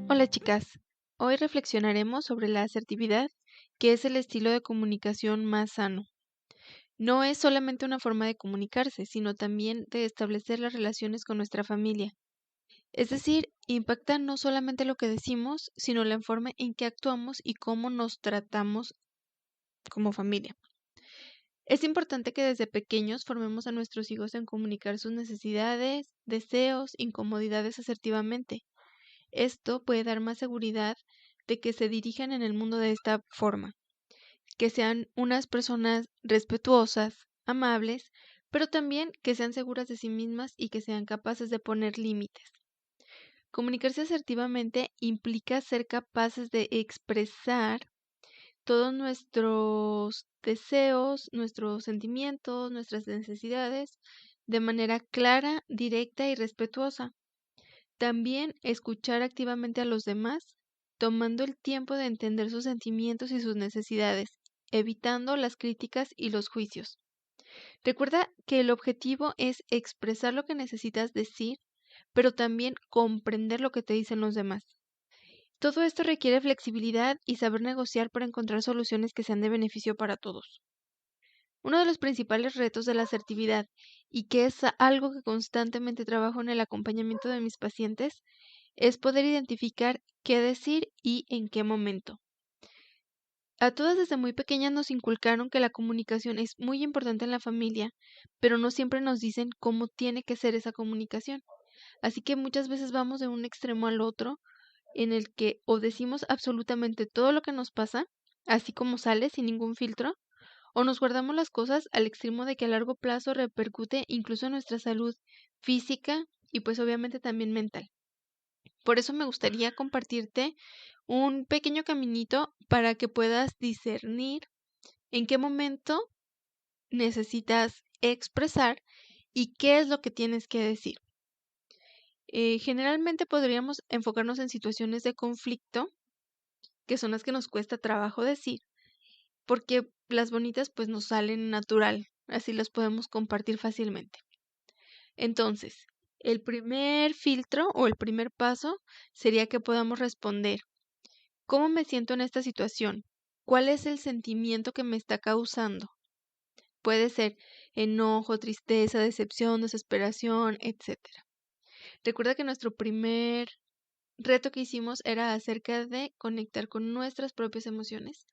Hola chicas, hoy reflexionaremos sobre la asertividad, que es el estilo de comunicación más sano. No es solamente una forma de comunicarse, sino también de establecer las relaciones con nuestra familia. Es decir, impacta no solamente lo que decimos, sino la forma en que actuamos y cómo nos tratamos como familia. Es importante que desde pequeños formemos a nuestros hijos en comunicar sus necesidades, deseos, incomodidades asertivamente. Esto puede dar más seguridad de que se dirijan en el mundo de esta forma, que sean unas personas respetuosas, amables, pero también que sean seguras de sí mismas y que sean capaces de poner límites. Comunicarse asertivamente implica ser capaces de expresar todos nuestros deseos, nuestros sentimientos, nuestras necesidades de manera clara, directa y respetuosa. También escuchar activamente a los demás, tomando el tiempo de entender sus sentimientos y sus necesidades, evitando las críticas y los juicios. Recuerda que el objetivo es expresar lo que necesitas decir, pero también comprender lo que te dicen los demás. Todo esto requiere flexibilidad y saber negociar para encontrar soluciones que sean de beneficio para todos. Uno de los principales retos de la asertividad, y que es algo que constantemente trabajo en el acompañamiento de mis pacientes, es poder identificar qué decir y en qué momento. A todas desde muy pequeñas nos inculcaron que la comunicación es muy importante en la familia, pero no siempre nos dicen cómo tiene que ser esa comunicación. Así que muchas veces vamos de un extremo al otro, en el que o decimos absolutamente todo lo que nos pasa, así como sale, sin ningún filtro, o nos guardamos las cosas al extremo de que a largo plazo repercute incluso en nuestra salud física y pues obviamente también mental. Por eso me gustaría compartirte un pequeño caminito para que puedas discernir en qué momento necesitas expresar y qué es lo que tienes que decir. Generalmente podríamos enfocarnos en situaciones de conflicto, que son las que nos cuesta trabajo decir, porque las bonitas pues nos salen natural, así las podemos compartir fácilmente. Entonces, el primer filtro o el primer paso sería que podamos responder: ¿cómo me siento en esta situación? ¿Cuál es el sentimiento que me está causando? Puede ser enojo, tristeza, decepción, desesperación, etcétera. Recuerda que nuestro primer reto que hicimos era acerca de conectar con nuestras propias emociones.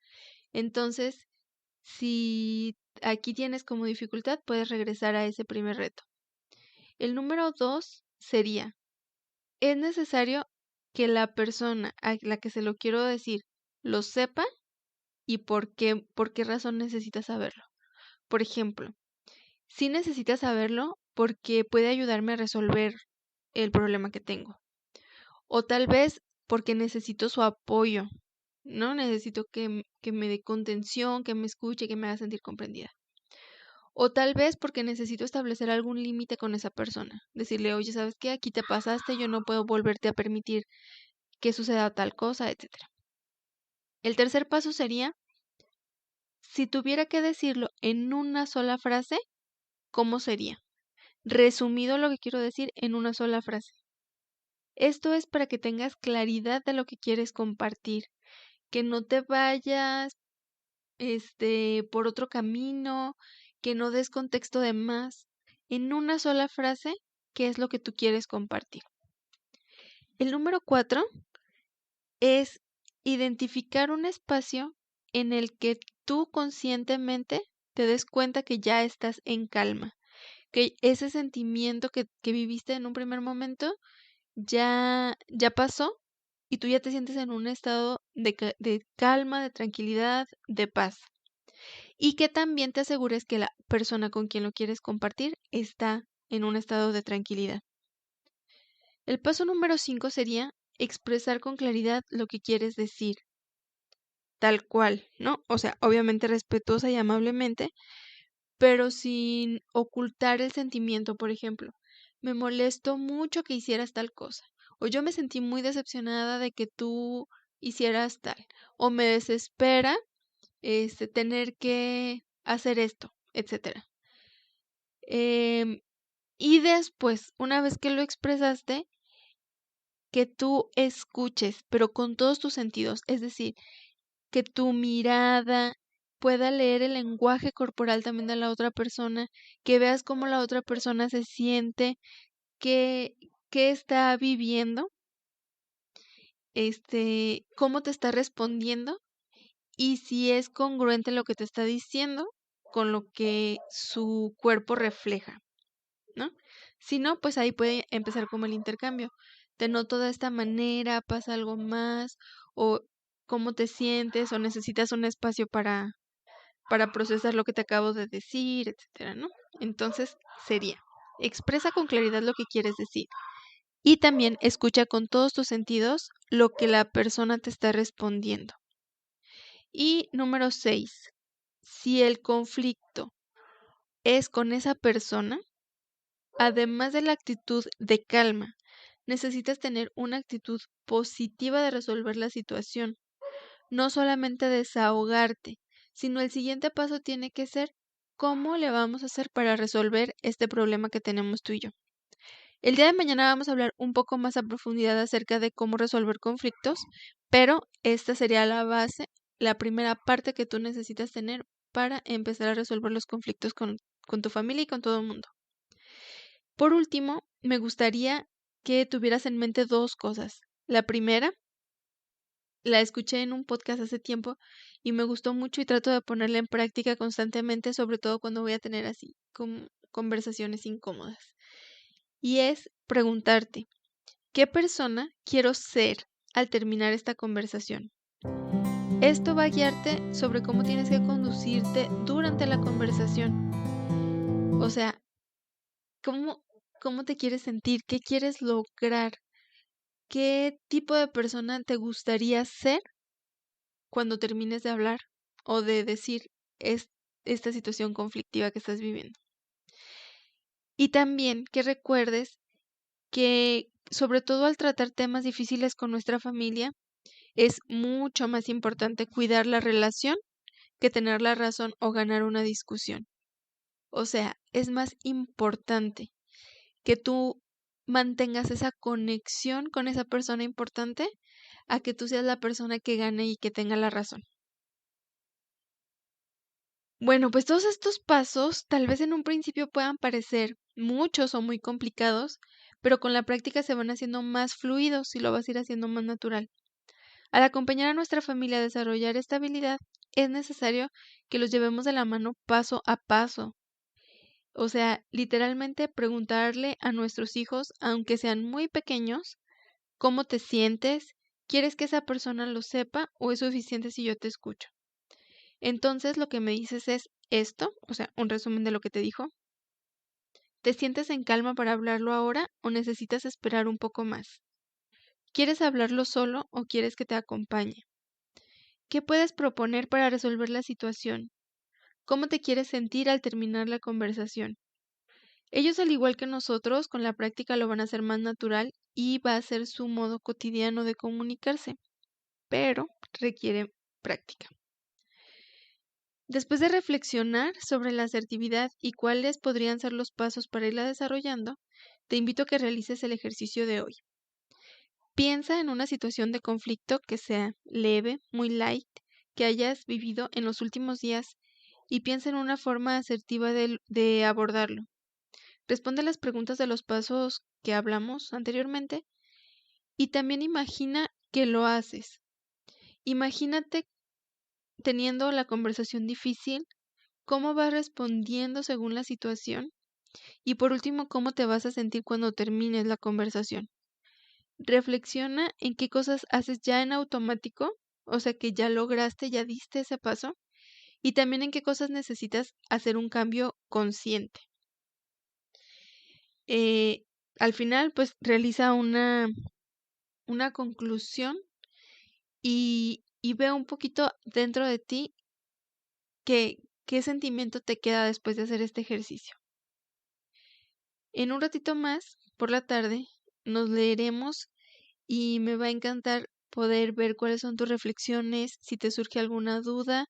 Entonces, si aquí tienes como dificultad, puedes regresar a ese primer reto. El número 2 sería: es necesario que la persona a la que se lo quiero decir lo sepa y por qué razón necesitas saberlo. Por ejemplo, si necesitas saberlo porque puede ayudarme a resolver el problema que tengo. O tal vez porque necesito su apoyo, ¿no? Necesito que me dé contención, que me escuche, que me haga sentir comprendida. O tal vez porque necesito establecer algún límite con esa persona. Decirle: oye, ¿sabes qué? Aquí te pasaste, yo no puedo volverte a permitir que suceda tal cosa, etcétera. El tercer paso sería: si tuviera que decirlo en una sola frase, ¿cómo sería? Resumido lo que quiero decir en una sola frase. Esto es para que tengas claridad de lo que quieres compartir, que no te vayas por otro camino, que no des contexto de más. En una sola frase, ¿qué es lo que tú quieres compartir? El número 4 es identificar un espacio en el que tú conscientemente te des cuenta que ya estás en calma, que ese sentimiento que viviste en un primer momento ya pasó y tú ya te sientes en un estado de calma, de tranquilidad, de paz. Y que también te asegures que la persona con quien lo quieres compartir está en un estado de tranquilidad. El paso número 5 sería expresar con claridad lo que quieres decir, tal cual, ¿no? O sea, obviamente respetuosa y amablemente, pero sin ocultar el sentimiento. Por ejemplo, me molestó mucho que hicieras tal cosa, o yo me sentí muy decepcionada de que tú hicieras tal, o me desespera tener que hacer esto, etcétera. Em, Y después, una vez que lo expresaste, que tú escuches, pero con todos tus sentidos, es decir, que tu mirada pueda leer el lenguaje corporal también de la otra persona, que veas cómo la otra persona se siente, qué, qué está viviendo, cómo te está respondiendo y si es congruente lo que te está diciendo con lo que su cuerpo refleja, ¿no? Si no, pues ahí puede empezar como el intercambio. Te noto de esta manera, pasa algo más, o cómo te sientes, o necesitas un espacio para procesar lo que te acabo de decir, etcétera, ¿no? Entonces sería, expresa con claridad lo que quieres decir y también escucha con todos tus sentidos lo que la persona te está respondiendo. Y número 6, si el conflicto es con esa persona, además de la actitud de calma, necesitas tener una actitud positiva de resolver la situación, no solamente desahogarte, sino el siguiente paso tiene que ser cómo le vamos a hacer para resolver este problema que tenemos tú y yo. El día de mañana vamos a hablar un poco más a profundidad acerca de cómo resolver conflictos, pero esta sería la base, la primera parte que tú necesitas tener para empezar a resolver los conflictos con tu familia y con todo el mundo. Por último, me gustaría que tuvieras en mente dos cosas. La primera, la escuché en un podcast hace tiempo y me gustó mucho y trato de ponerla en práctica constantemente, sobre todo cuando voy a tener así conversaciones incómodas. Y es preguntarte, ¿qué persona quiero ser al terminar esta conversación? Esto va a guiarte sobre cómo tienes que conducirte durante la conversación. O sea, ¿cómo, cómo te quieres sentir? ¿Qué quieres lograr? ¿Qué tipo de persona te gustaría ser cuando termines de hablar o de decir esta situación conflictiva que estás viviendo? Y también que recuerdes que, sobre todo al tratar temas difíciles con nuestra familia, es mucho más importante cuidar la relación que tener la razón o ganar una discusión. O sea, es más importante que tú mantengas esa conexión con esa persona importante a que tú seas la persona que gane y que tenga la razón. Bueno, pues todos estos pasos tal vez en un principio puedan parecer muchos o muy complicados, pero con la práctica se van haciendo más fluidos y lo vas a ir haciendo más natural. Al acompañar a nuestra familia a desarrollar esta habilidad, es necesario que los llevemos de la mano paso a paso. O sea, literalmente preguntarle a nuestros hijos, aunque sean muy pequeños, ¿cómo te sientes? ¿Quieres que esa persona lo sepa o es suficiente si yo te escucho? Entonces lo que me dices es esto, o sea, un resumen de lo que te dijo. ¿Te sientes en calma para hablarlo ahora o necesitas esperar un poco más? ¿Quieres hablarlo solo o quieres que te acompañe? ¿Qué puedes proponer para resolver la situación? ¿Cómo te quieres sentir al terminar la conversación? Ellos, al igual que nosotros, con la práctica lo van a hacer más natural y va a ser su modo cotidiano de comunicarse, pero requiere práctica. Después de reflexionar sobre la asertividad y cuáles podrían ser los pasos para irla desarrollando, te invito a que realices el ejercicio de hoy. Piensa en una situación de conflicto que sea leve, muy light, que hayas vivido en los últimos días y piensa en una forma asertiva de abordarlo. Responde las preguntas de los pasos que hablamos anteriormente y también imagina que lo haces. Imagínate teniendo la conversación difícil, cómo vas respondiendo según la situación y por último, cómo te vas a sentir cuando termines la conversación. Reflexiona en qué cosas haces ya en automático, o sea que ya lograste, ya diste ese paso, y también en qué cosas necesitas hacer un cambio consciente. Eh, Al final, pues realiza una conclusión y ve un poquito dentro de ti qué sentimiento te queda después de hacer este ejercicio. En un ratito más, por la tarde, nos leeremos y me va a encantar poder ver cuáles son tus reflexiones, si te surge alguna duda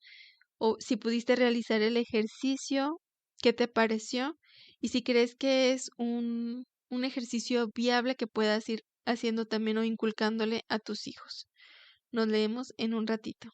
o si pudiste realizar el ejercicio, qué te pareció y si crees que es un ejercicio viable que puedas ir haciendo también o inculcándole a tus hijos. Nos leemos en un ratito.